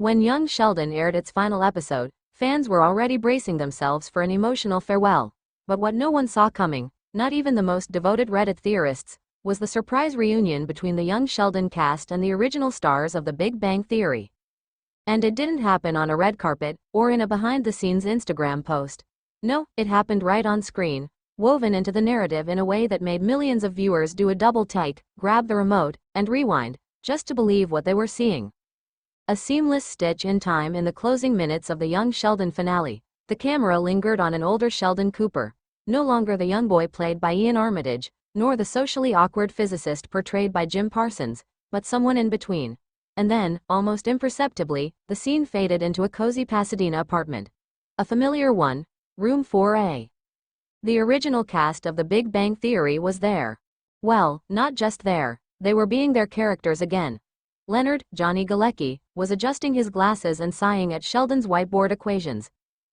When Young Sheldon aired its final episode, fans were already bracing themselves for an emotional farewell. But what no one saw coming, not even the most devoted Reddit theorists, was the surprise reunion between the Young Sheldon cast and the original stars of The Big Bang Theory. And it didn't happen on a red carpet, or in a behind-the-scenes Instagram post. No, it happened right on screen, woven into the narrative in a way that made millions of viewers do a double take, grab the remote, and rewind, just to believe what they were seeing. A seamless stitch in time in the closing minutes of the Young Sheldon finale, the camera lingered on an older Sheldon Cooper, no longer the young boy played by Ian Armitage, nor the socially awkward physicist portrayed by Jim Parsons, but someone in between. And then, almost imperceptibly, the scene faded into a cozy Pasadena apartment. A familiar one, room 4A. The original cast of The Big Bang Theory was there. Well, not just there, they were being their characters again. Leonard, Johnny Galecki, was adjusting his glasses and sighing at Sheldon's whiteboard equations.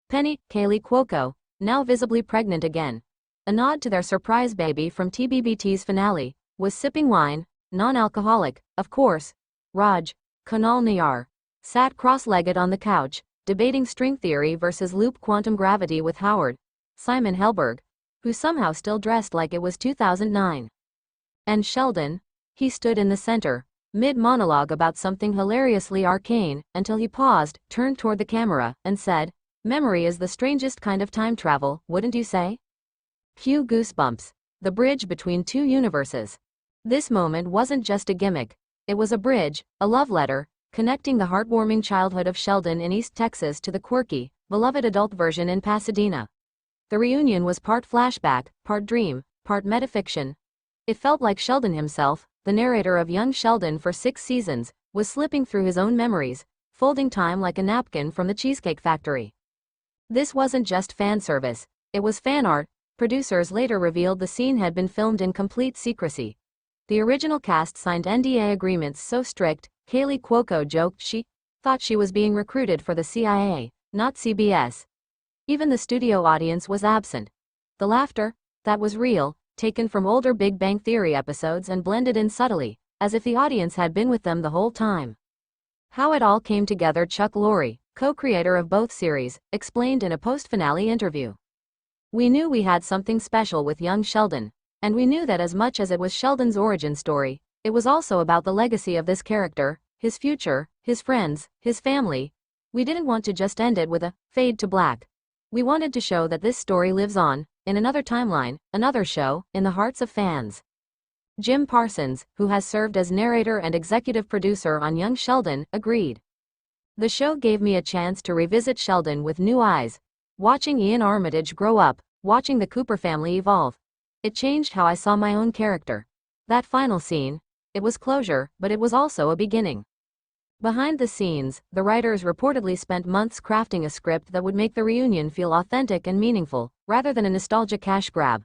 Penny, Kaylee Cuoco, now visibly pregnant again, a nod to their surprise baby from TBBT's finale, was sipping wine, non-alcoholic, of course. Raj, Kunal Nayyar, sat cross-legged on the couch, debating string theory versus loop quantum gravity with Howard, Simon Helberg, who somehow still dressed like it was 2009. And Sheldon? He stood in the center, mid-monologue about something hilariously arcane, until he paused, turned toward the camera, and said, "Memory is the strangest kind of time travel, wouldn't you say?" Cue Goosebumps. The bridge between two universes. This moment wasn't just a gimmick. It was a bridge, a love letter, connecting the heartwarming childhood of Sheldon in East Texas to the quirky, beloved adult version in Pasadena. The reunion was part flashback, part dream, part metafiction. It felt like Sheldon himself, the narrator of Young Sheldon for 6 seasons, was slipping through his own memories, folding time like a napkin from the Cheesecake Factory. This wasn't just fan service, it was fan art. Producers later revealed the scene had been filmed in complete secrecy. The original cast signed NDA agreements so strict, Kaylee Cuoco joked she thought she was being recruited for the CIA, not CBS. Even the studio audience was absent. The laughter, that was real, taken from older Big Bang Theory episodes and blended in subtly, as if the audience had been with them the whole time. How it all came together, Chuck Lorre, co-creator of both series, explained in a post-finale interview. "We knew we had something special with Young Sheldon. And we knew that as much as it was Sheldon's origin story, it was also about the legacy of this character, his future, his friends, his family. We didn't want to just end it with a fade to black. We wanted to show that this story lives on, in another timeline, another show, in the hearts of fans." Jim Parsons, who has served as narrator and executive producer on Young Sheldon, agreed. "The show gave me a chance to revisit Sheldon with new eyes. Watching Ian Armitage grow up, watching the Cooper family evolve. It changed how I saw my own character. That final scene, it was closure, but it was also a beginning." Behind the scenes, the writers reportedly spent months crafting a script that would make the reunion feel authentic and meaningful, rather than a nostalgia cash grab.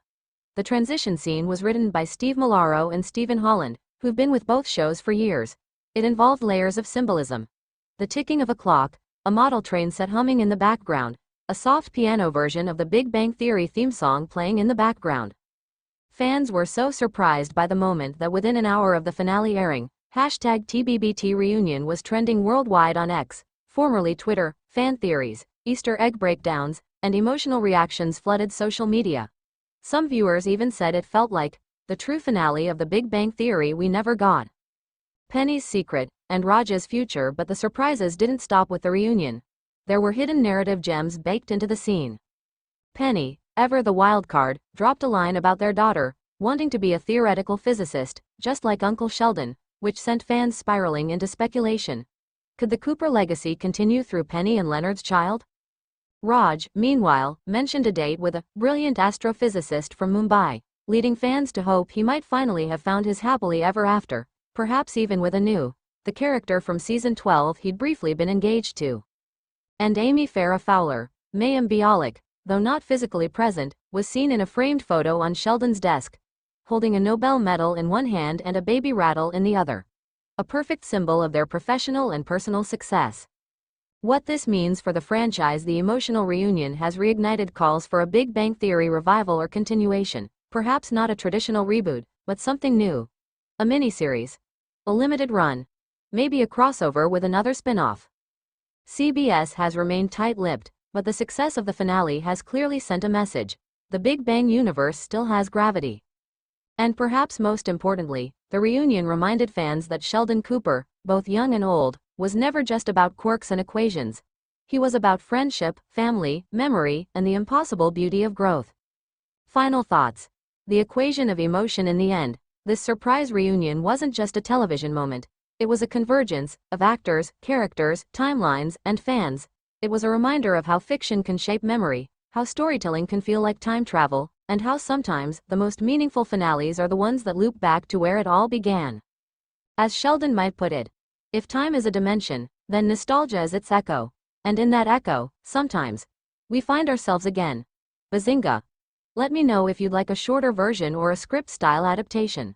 The transition scene was written by Steve Malaro and Stephen Holland, who've been with both shows for years. It involved layers of symbolism. The ticking of a clock, a model train set humming in the background, a soft piano version of the Big Bang Theory theme song playing in the background. Fans were so surprised by the moment that within an hour of the finale airing, #TBBT reunion was trending worldwide on X, formerly Twitter. Fan theories, Easter egg breakdowns, and emotional reactions flooded social media. Some viewers even said it felt like the true finale of The Big Bang Theory we never got. Penny's secret, and Raj's future, but the surprises didn't stop with the reunion. There were hidden narrative gems baked into the scene. Penny, ever the wild card, dropped a line about their daughter wanting to be a theoretical physicist, just like Uncle Sheldon, which sent fans spiraling into speculation. Could the Cooper legacy continue through Penny and Leonard's child? Raj, meanwhile, mentioned a date with a brilliant astrophysicist from Mumbai, leading fans to hope he might finally have found his happily ever after, perhaps even with Anu, the character from season 12 he'd briefly been engaged to. And Amy Farrah Fowler, Mayim Bialik, though not physically present, was seen in a framed photo on Sheldon's desk, holding a Nobel medal in one hand and a baby rattle in the other. A perfect symbol of their professional and personal success. What this means for the franchise: the emotional reunion has reignited calls for a Big Bang Theory revival or continuation, perhaps not a traditional reboot, but something new. A miniseries. A limited run. Maybe a crossover with another spin-off. CBS has remained tight-lipped, but the success of the finale has clearly sent a message. The Big Bang universe still has gravity. And perhaps most importantly, the reunion reminded fans that Sheldon Cooper, both young and old, was never just about quirks and equations. He was about friendship, family, memory, and the impossible beauty of growth. Final thoughts. The equation of emotion in the end. This surprise reunion wasn't just a television moment. It was a convergence of actors, characters, timelines, and fans. It was a reminder of how fiction can shape memory, how storytelling can feel like time travel, and how sometimes the most meaningful finales are the ones that loop back to where it all began. As Sheldon might put it, if time is a dimension, then nostalgia is its echo. And in that echo, sometimes, we find ourselves again. Bazinga! Let me know if you'd like a shorter version or a script-style adaptation.